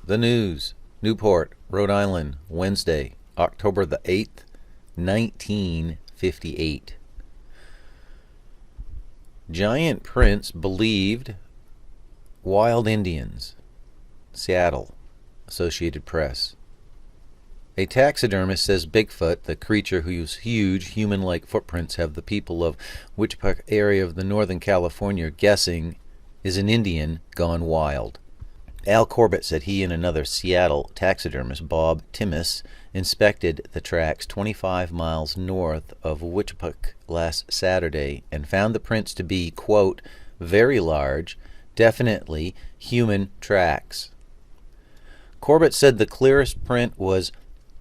The news. Newport, Rhode Island, Wednesday, October the 8th, 1958. Giant prints believed wild Indians. Seattle, Associated Press. A taxidermist says Bigfoot, the creature whose huge human-like footprints have the people of Wichita area of the Northern California guessing is an Indian gone wild. Al Corbett said he and another Seattle taxidermist, Bob Timmis, inspected the tracks 25 miles north of Wichita last Saturday and found the prints to be, quote, very large, definitely human tracks. Corbett said the clearest print was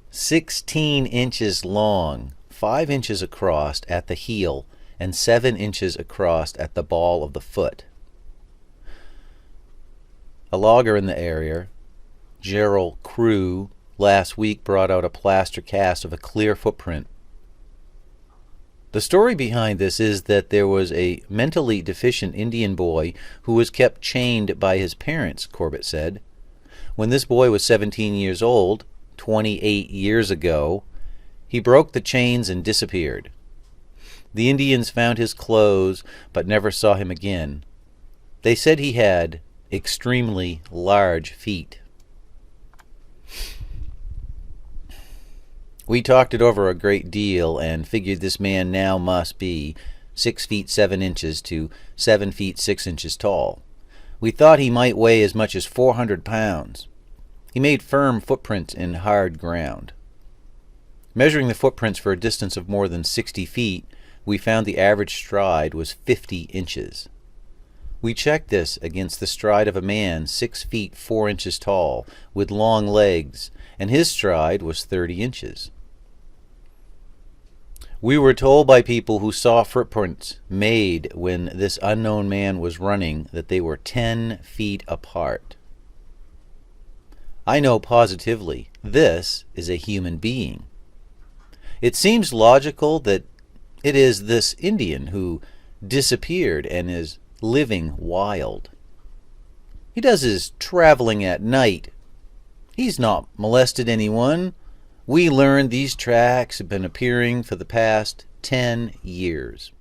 16 inches long, 5 inches across at the heel, and 7 inches across at the ball of the foot. A logger in the area, Gerald Crew, last week brought out a plaster cast of a clear footprint. The story behind this is that there was a mentally deficient Indian boy who was kept chained by his parents, Corbett said. When this boy was 17 years old, 28 years ago, he broke the chains and disappeared. The Indians found his clothes but never saw him again. They said he had extremely large feet. We talked it over a great deal and figured this man now must be 6 feet 7 inches to 7 feet 6 inches tall. We thought he might weigh as much as 400 pounds. He made firm footprints in hard ground. Measuring the footprints for a distance of more than 60 feet, we found the average stride was 50 inches. We checked this against the stride of a man 6 feet 4 inches tall with long legs, and his stride was 30 inches. We were told by people who saw footprints made when this unknown man was running that they were 10 feet apart. I know positively this is a human being. It seems logical that it is this Indian who disappeared and is living wild. He does his traveling at night. He's not molested anyone. We learned these tracks have been appearing for the past 10 years.